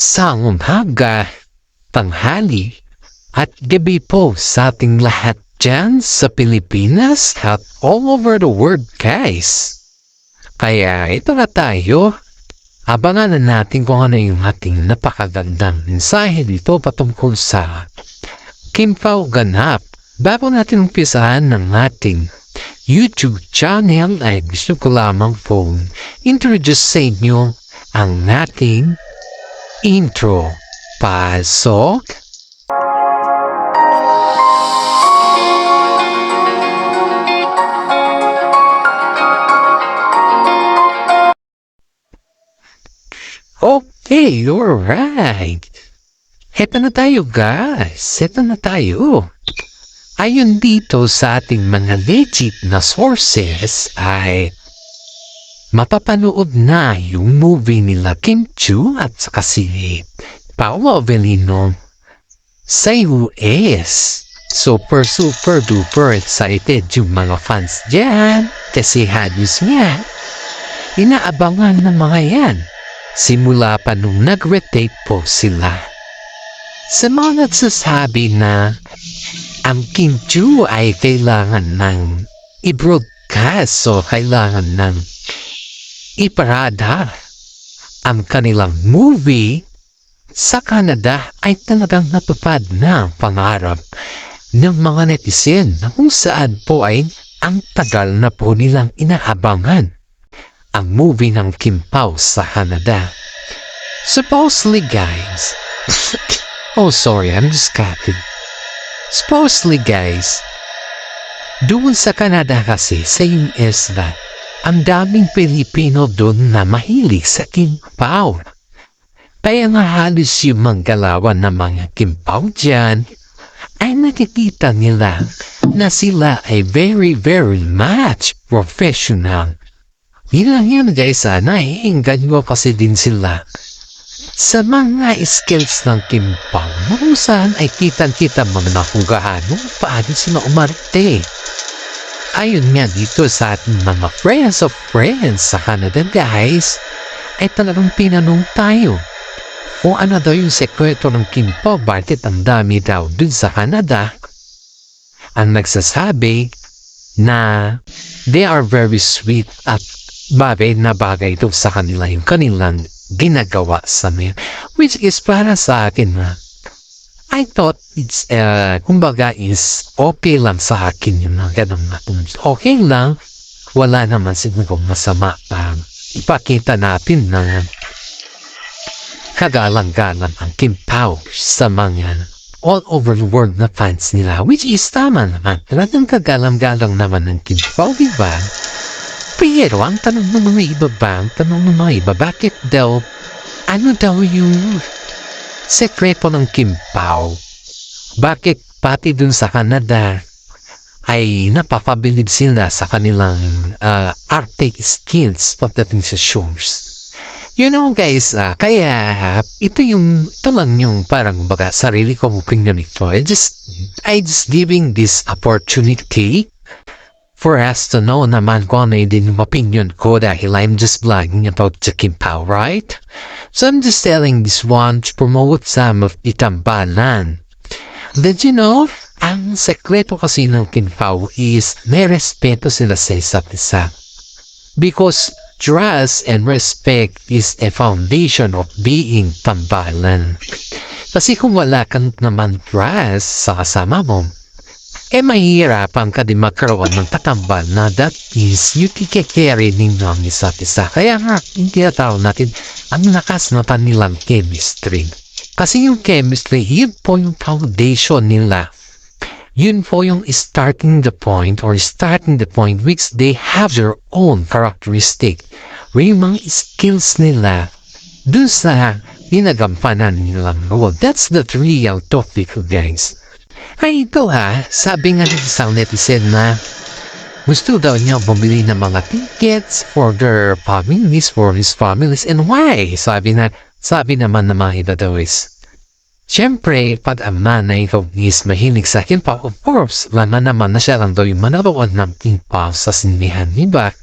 sa umaga, tanghali, at gabi po sa ating lahat dyan sa Pilipinas at all over the world, guys. Kaya ito na tayo. Abangan na natin kung ano yung ating napakagandang mensahe dito patungkol sa Kim Pao ganap. Bago natin umpisahan ng ating YouTube channel ay gusto ko lamang po introduce sa inyo ang ating intro. Pasok! Okay, alright. Heto na tayo guys. Heto na tayo. Ayon dito sa ating mga legit na sources ay mapapanood na yung movie nila Kim Chiu at saka si Paolo Avellino sa US. Super duper excited yung mga fans dyan kasi halos nga inaabangan ng mga yan simula pa nung nag-retake po sila. Sa mga nagsasabi na ang Kim Chiu ay kailangan ng i-broadcast o kailangan ng iparada ang kanilang movie sa Canada ay talagang natupad na ang pangarap ng mga netizen na kung saan po ay ang tagal na po nilang inaabangan ang movie ng Kim Pao sa Canada. Supposedly guys, oh sorry, I'm just coughing. Supposedly guys, doon sa Canada kasi sa US na ang daming Pilipino doon na mahilig sa Kim Pao. Kaya nga halos yung manggalawan ng mga Kim Pao dyan ay nakikita nila na sila ay very much professional. Bilang yan guys, naiinggan mo kasi din sila sa mga skills ng Kim Pao. Kung saan ay kitang-kita mo na kung paano sila umarte. Ayon nga dito sa ating mga friends of friends sa Canada guys, ay talagang pinanong tayo kung ano daw yung sekreto ng Kim Pao, bakit ang dami daw dun sa Canada. Ang nagsasabi na they are very sweet at bagay na bagay ito sa kanila yung kanilang ginagawa sa amin. Which is para sa akin na I thought it's, kumbaga is okay lang sa akin yung mga ganun natin. Okay lang, wala naman siguro masama. Ipakita natin na kagalang-galang ang Kim Pao sa mga all over the world na fans nila. Which is tama naman. Talagang kagalang-galang naman ng Kim Pao, diba? Pero ang tanong ng mga iba, bakit daw, ano daw yung sekreto ng Kim Pao? Bakit pati dun sa Canada ay napapabilib sila sa kanilang artistic skills pagdating sa shows? You know guys, kaya ito lang yung parang baga sarili kong opinion ito. I just giving this opportunity for us to know naman kung ano din yung opinion ko dahil I'm just vlogging about the Kim Pao, right? So I'm just telling this one to promote some of the tambalan. Did you know, ang sekreto kasi ng Kim Pao is may respeto sila sa isa't isa. Because trust and respect is a foundation of being tambalan. Kasi kung wala kang naman trust sa kasama mo, mahihirapan ka din magkaroon ng katambal na that is you kikikere ninyo ang isa't isa. Kaya nga, hindi natawag natin ang lakas na kanilang chemistry. Kasi yung chemistry, yun po yung foundation nila. Yun po yung starting the point which they have their own characteristic. Yung mga skills nila dun sa ginagampanan nilang role. That's the real topic, guys. Ay ito sabi nga ng isang netizen na gusto daw niya bumili ng mga tickets for their families, for his families, and why? Sabi naman ng mga iba daw is, siyempre, pag ang nanay ko is mahilig sa Kim Pao, of course, wala naman na siya lang daw yung manaroon ng Kim Pao sa sinihan, diba?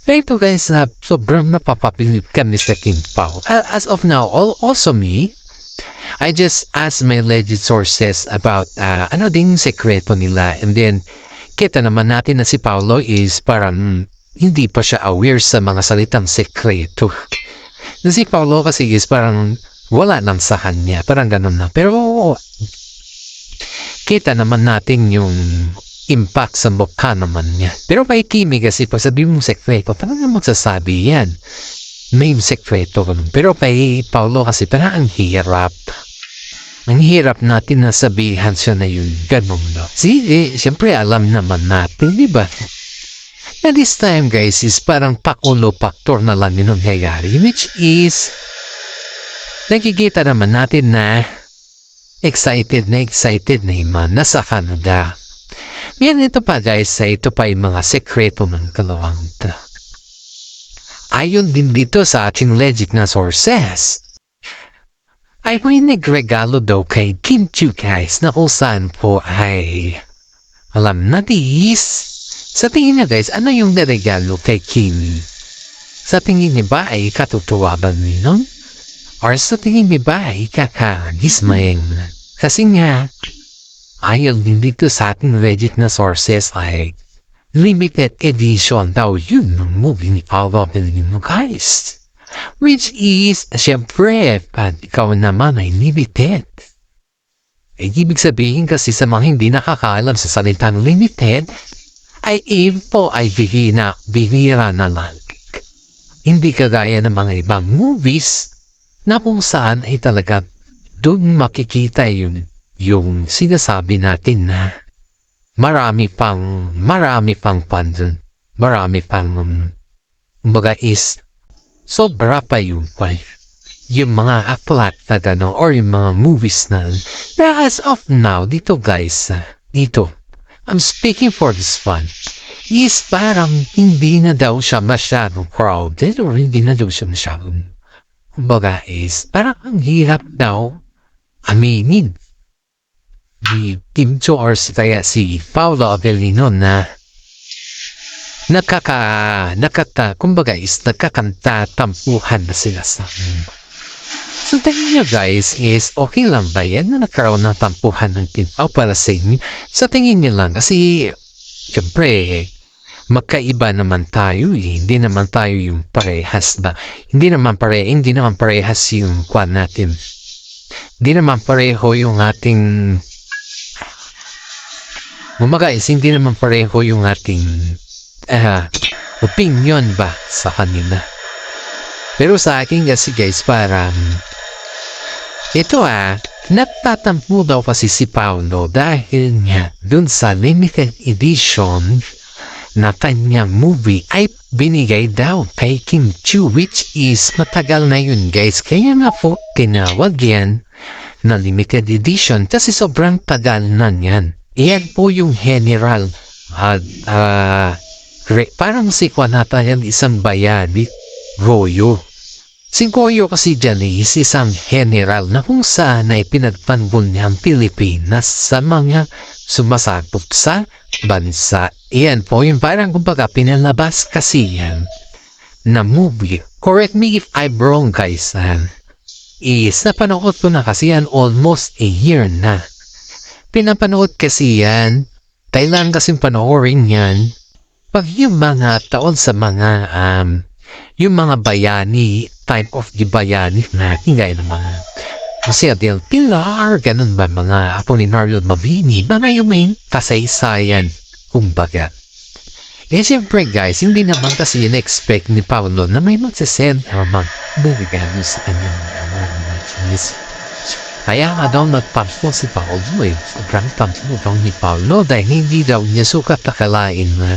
Ito guys, sobrang napapabilib kami sa King Pao. As of now, also me, I just asked my legit sources about ano ding sekreto nila, and then kita naman natin na si Paolo is parang hindi pa siya aware sa mga salitang sekreto. Na si Paolo kasi is parang wala lang sa kanya, parang ganun na. Pero kita naman natin yung impact sa mukha naman niya. Pero kay Kimi kasi pag sabi mong sekreto, talagang magsasabi yan. May sekreto. Pero kay Paolo kasi parang ang hirap. Ang hirap natin na sabihan siya na yun. Ganun no. Sige, siyempre alam naman natin, di ba? Na this time guys is parang pakulo factor na lang yung nangyayari. Which is, nakikita naman natin na excited na Iman nasa Canada. Yan ito pa guys, ito pa yung mga sekreto ng kalawang ito. Ayon din dito sa ating legit na sources, ay may nagregalo daw kay Kim Chiu guys na kung saan po ay alam na dis. Sa tingin niya guys, ano yung naregalo kay Kim? Sa tingin niya ba ay katutuwa ba ninong? Or sa tingin niya ba ay kakagismayang? Kasi nga, ayon din dito sa ating legit na sources ay limited edition daw yun ng movie ni Paolo Avellino guys. Which is, syempre, pag ikaw naman ay limited. Ay ibig sabihin kasi sa mga hindi nakakaalam sa salitang limited, ay info ay bihira na lang. Hindi kagaya ng mga ibang movies na kung saan ay talaga doon makikita yung sinasabi natin na marami pang fandom, marami pang kumbaga is sobra pa yung mga aklat na gano'n or yung mga movies na as of now dito guys, dito I'm speaking for this one is parang hindi na daw siya masyadong crowded or hindi na daw siya masyadong kumbaga is parang ang hirap daw aminin ni Kim Chiu or kaya si Paolo Avellino na kumbaga is nakakanta tampuhan na sila sa so tingin nyo guys is okay lang ba yan na nagkaroon ng tampuhan ng Kim Pao para sa inyo? Sa tingin nyo lang kasi siyempre magkaiba naman tayo hindi naman tayo yung parehas ba hindi naman parehas yung kwan natin hindi naman pareho yung ating guys, hindi naman pareho yung ating opinion ba sa kanila. Pero sa akin kasi guys, parang ito nagtatampo daw kasi si Paolo dahil nga dun sa limited edition na kanyang movie ay binigay daw kay Kim Chiu which is matagal na yun guys. Kaya nga po tinawag yan na limited edition kasi sobrang tagal na yan. Iyan po yung general parang si Kwanata yan isang bayani Goyo. Si Goyo kasi dyan is isang general na kung saan ay pinagtanggol niyang Pilipinas sa mga sumasakop sa bansa. Iyan po yung parang kumbaga pinalabas kasi yan na movie. Correct me if I'm wrong guys. Is napanood ko na kasi yan almost a year na. Pinapanood kasi yan, Thailand kasing panoorin yan, pag yung mga taon sa mga, yung mga bayani, type of the bayani natin, gaya ng mga Jose Del Pilar, ganun ba, mga Apolinario Mabini, mga yung may kasaysayan, kumbaga. Eh, siyempre guys, hindi naman kasi in-expect ni Paolo na may magsasend naman bumigano sa kanyang kaya nga daw nagpampo si Paolo sobrang tampo daw ni Paolo dahil hindi daw niya sukat nakalain na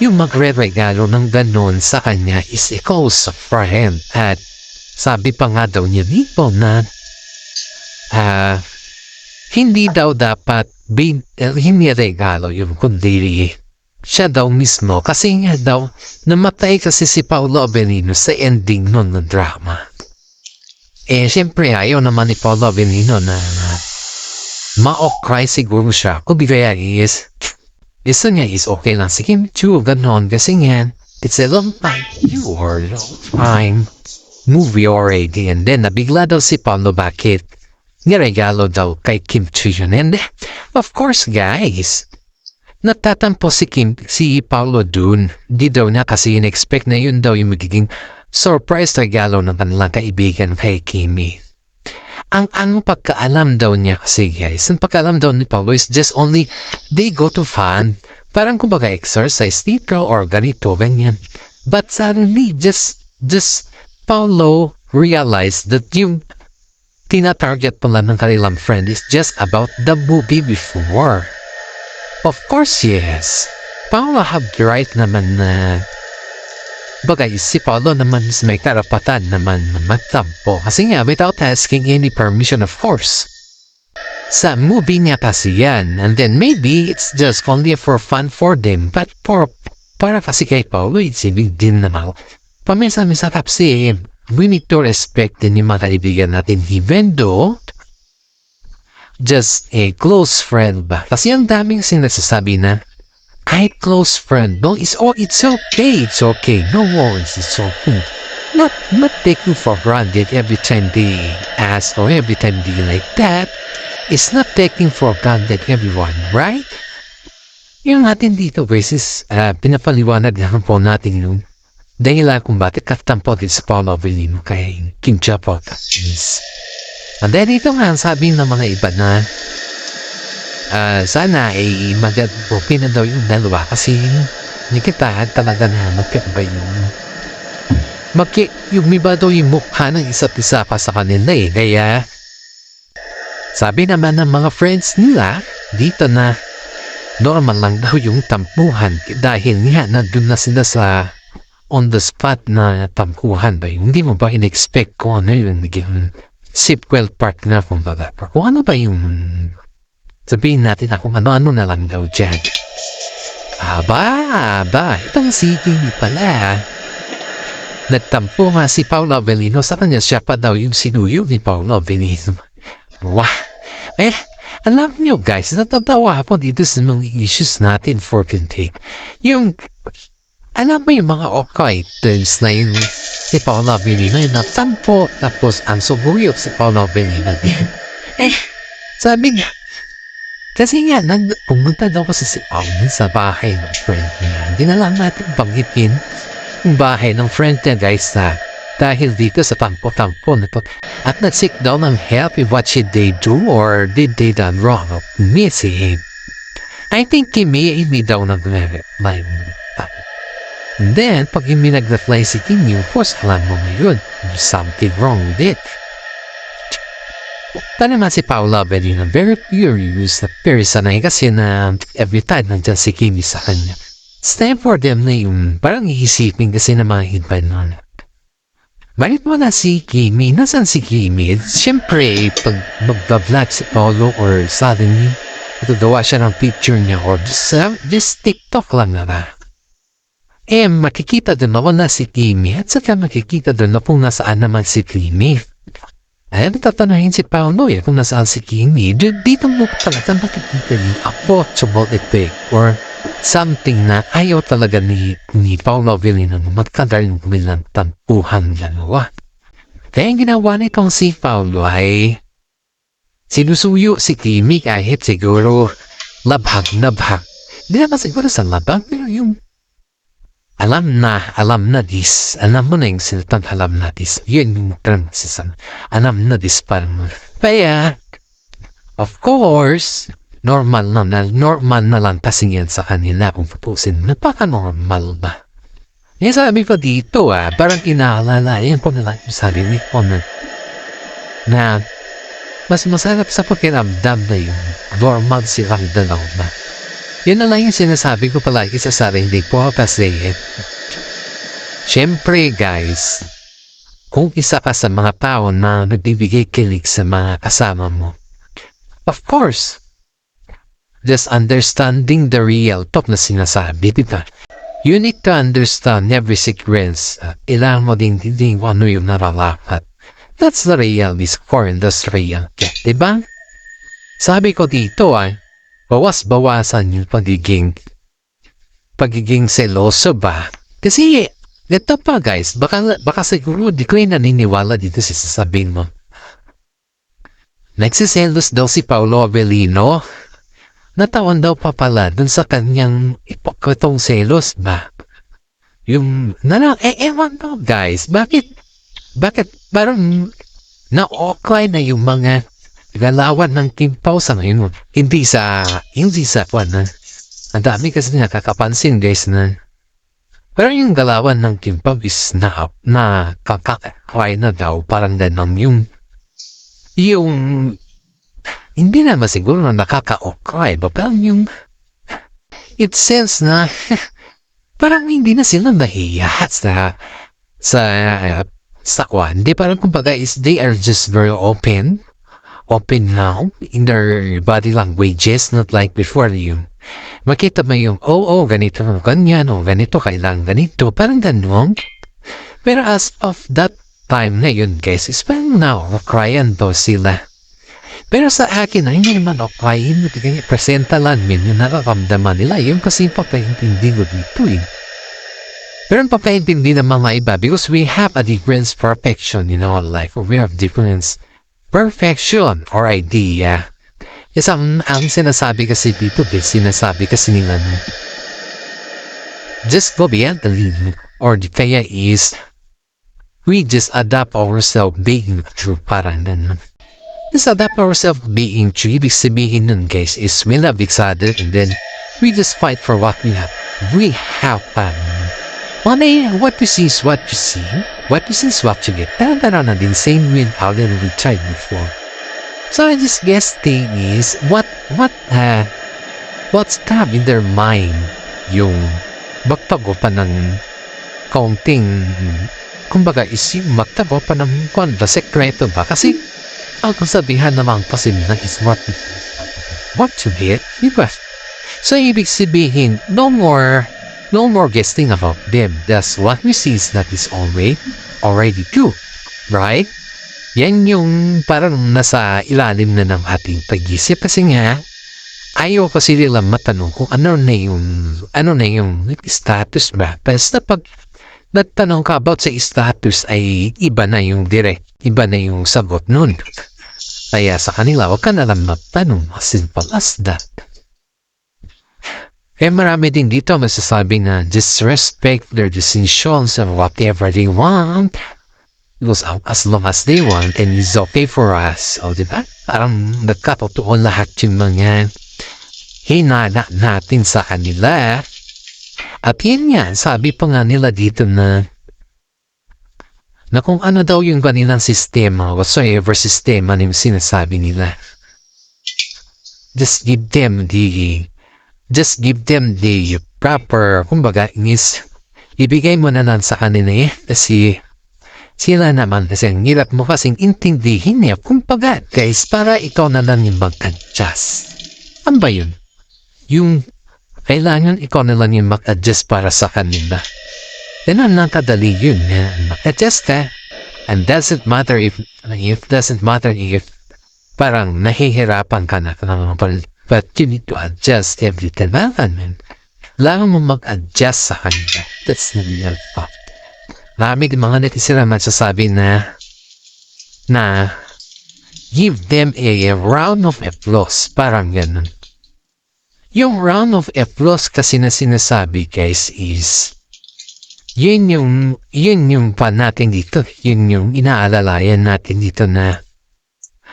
yung magre-regalo ng ganon sa kanya is a close friend. At sabi pa nga daw niya dito na hindi daw dapat hindi regalo yung kundi siya daw mismo kasi nga daw namatay kasi si Paolo Avellino sa ending nun ng drama. Eh, siyempre, ayaw naman ni Paolo Avellino na ma-cry siguro siya. Kung kaya gusto niya is okay lang si Kim Chiu, ganon. Kasi nga, It's a long time. You are long time. Movie already. And then, nabigla daw si Paolo bakit niregalo daw kay Kim Chiyon. And of course, guys, natatampo si Paolo dun. Di daw na kasi in-expect na yun daw yung magiging surprise regalo ng kanilang kaibigan kay Kimi. Ang pagkaalam daw niya kasi guys, ang pagkaalam daw ni Paolo is just only they go to fun. Parang kumbaga exercise dito or ganito, ganyan. But suddenly, just Paolo realized that yung tina-target pala ng kanilang friend is just about the movie before. Of course, yes. Paolo have the right naman na bagay si Paolo naman may karapatan naman magtampo kasi nga without asking any permission of course. Sa movie niya kasi yan and then maybe it's just only for fun for them but para kasi kay Paolo it's big din naman. Paminsan-minsan kasi we need to respect din yung mga kaibigan natin even though just a close friend ba. Kasi ang daming sinasasabi na kahit close friend, no, it's okay, no worries, it's okay. Not taking for granted every time they ask or every time they like that. It's not taking for granted everyone, right? Yung natin dito, basis, pinapaliwanag naman po natin yung dahilan kung bakit katampo din sa Paolo Avellino kay Kim Chapo. And then ito nga, sabi ng mga iba na sana ay mag-okay na daw yung dalawa kasi hindi kita talaga na magkaiba yung iba daw yung mukha ng isa't isa pa sa kanila eh. Kaya sabi naman ng mga friends nila dito na normal lang daw yung tampuhan dahil nga nandun na sila sa on the spot na tampuhan ba hindi mo ba in-expect kung ano yung naging sequel part na kung ano ba yung sabihin natin kung ano-ano na lang daw dyan. Aba, itong si Kimi pala. Nagtampo nga si Paolo Avellino sa kanya siya pa daw yung sinuyo ni Paolo Avellino. Wah! Alam nyo guys, natatawa po dito sa mga issues natin for today. Alam mo yung mga okay terms na yun si Paolo Avellino yung nagtampo tapos ang subuyo si Paolo Avellino din. Sabi nga, kasi nga, pumunta daw kasi si Paolo sa bahay ng friend niya. Hindi na lang natin banggitin yung bahay ng friend niya guys na dahil dito sa tampo-tampo na to. At nag-seek daw ng help if what should they do or did they done wrong of missing. I think Kimi daw nag-reply. And then, pag Kimi nag-reply si Kimi, of course, alam mo ngayon, there's something wrong with it. Naman si Paolo Avellino very curious na very sanay kasi na every time nandyan si Kimi sa kanya. It's time for them na yung parang iisipin kasi na mga hintay na bakit mo na si Kimi? Nasaan si Kimi? Siyempre, pag mag-vlog si Paolo or suddenly magagawa siya ng picture niya or just TikTok lang na ba? Makikita din na wala si Kimi at saka makikita din na kung nasaan naman si Kimi. Tatanungin si Paolo kung nasaan si Kimi. Dito mo talaga makikita ni approachable effect or something na ayaw talaga ni Paolo Avellino magkadal yung kumilang tampuhan dalawa. Kaya ang ginawa nitong si Paolo ay sinusuyo si Kimi kahit siguro labhag. Hindi naman siguro sa labhag pero yung alam na this. Alam mo na yung sinatang alam na this. Yun yung term sisan. Alam na this parang. Kaya, of course, normal na lang kasing yan sa kanila kung tutusin. Napaka-normal ba? Yung sabi ko dito parang inaalalayan ko na lang yung sarili ko na mas masarap sa pakiramdam na yung normal silang dalawa. Yun na lang yung sinasabi ko palagi sa sarili ko kasi syempre guys, kung isa ka sa mga tao na nagbibigay kilig sa mga kasama mo, of course, just understanding the real talk na sinasabi, diba? You need to understand every sequence. Ilang mo din ano yung naralapat. That's the real discord and that's real. Diba? Sabi ko dito bawas-bawasan yung pagiging seloso ba? Kasi, ito pa guys, baka siguro di ko yung naniniwala dito sa sasabihin mo. Nagsiselos daw si Paolo Avellino. Natawan daw pa pala dun sa kanyang ipokotong selos ba? Yung, ewan daw guys, bakit parang na-okay na yung mga galawan ng Kim Pao sa ngayon? Hindi sa kwan. Ang dami kasi nakakapansin guys na pero yung galawan ng Kim Pao is na kakakay na daw, parang ganun yung hindi naman siguro na nakaka-okay ba? Parang yung it sense na parang hindi na sila nahiya sa kwan. Hindi parang kumbaga is they are just very open now in their body languages, not like before yung makita mo yung ganito, ganyan, ganito, kailangan ganito, parang ganun. Pero as of that time na yun guys, is parang na-cryan daw sila. Pero sa akin, hindi naman okay. Presenta lang yung nakakamdaman nila. Yung kasi papaintindi ko dito eh. Pero papaintindi ng mga iba because we have a different perfection in our life. Or we have different perfection or idea. Yes, ang sinasabi kasi dito, sinasabi kasi nila just go beyond the limit. Or the kaya is we just adapt ourselves being true parang ganun. Just adapt ourselves being true. Ibig sabihin nun guys is we love each other and then we just fight for what we have. We have fun. What you see is what you see. What you see is what you get. Tara na din same with how we tried before. So I just guess thing is what's come in their mind yung magtago pa ng kaunting kumbaga is yung magtago pa ng kwanda sekreto ba kasi ang sabihan naman kasi nila is what you get, diba? So, ibig sabihin, no more guessing about them. That's what we see is that is already true, right? Yan yung parang nasa ilalim na ng ating pag-isip kasi nga, ayaw kasi nila matanong kung ano na yung status ba. Basta pag nagtanong ka about sa status ay iba na yung sagot nun. Kaya sa kanila, huwag ka na lang magtanong. As simple as that. Kaya marami din dito masasabi na just respect their decisions and whatever they want. Because as long as they want and it's okay for us. O diba? Parang nagkatotoo lahat yung mga hinana natin sa kanila. At yun nga, sabi pa nga nila dito na kung ano daw yung kanilang sistema, whatsoever sistema na yung sinasabi nila. Just give them the proper, kumbaga, ibigay mo na lang sa kanila kasi sila naman, kasi ang hirap mo kasing intindihin niya, kumbaga, guys, para ikaw na lang yung mag-adjust. Ano ba yun? Yung kailangan ikaw na lang yung mag-adjust para sa kanila. Then ang nakadali yun, mag-adjust ka. And doesn't matter if parang nahihirapan ka na, but you need to adjust every time. Kailangan mo mag-adjust sa kanila. That's the real fact. Marami mga netizen naman sasabi na give them a round of applause. Parang ganun. Yung round of applause kasi na sinasabi guys is yun yung pa natin dito. Yun yung inaalalayan natin dito na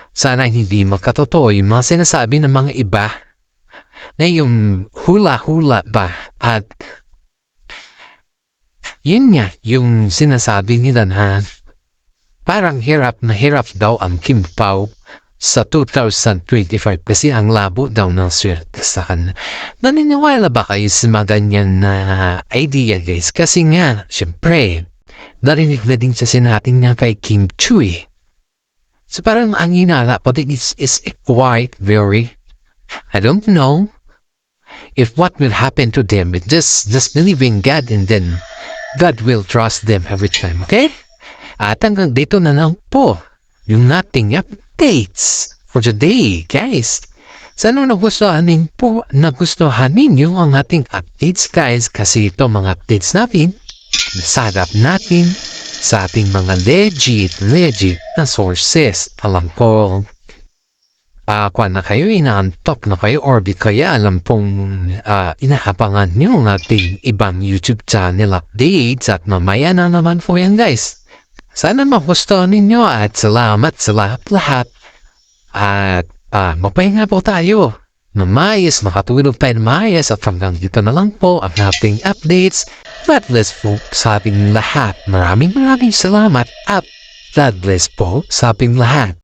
sana hindi magkatotoo yung mga sinasabi ng mga iba na yung hula-hula ba at yun nga yung sinasabi nila na parang hirap na hirap daw ang Kim Pao sa 2025 kasi ang labo daw ng swerte sa kanila. Naniniwala ba kayo sa mga ganyan na idea guys? Kasi nga, syempre, narinig na din sa sinatin niya kay Kim Chu eh. So parang ang inala pa din is quite very, I don't know if what will happen to them. Just believe in God and then God will trust them every time, okay? At hanggang dito na lang po yung nating updates for today, guys. Sana nagustuhan ninyo ang ating updates, guys, kasi ito mga updates natin nasarap natin sa ating mga legit na sources. Alam ko, kung na kayo, inaantok na kayo, or di kaya alam pong inahabangan nyo ng ating ibang YouTube channel updates at mamaya na naman po yan guys. Sana magustuhan ninyo at salamat sa lahat. At mapahinga po tayo na maayos, makatulog tayo na maayos at hanggang dito na lang po ang ating updates. God bless po sa ating lahat. Maraming salamat at God bless po sa ating lahat.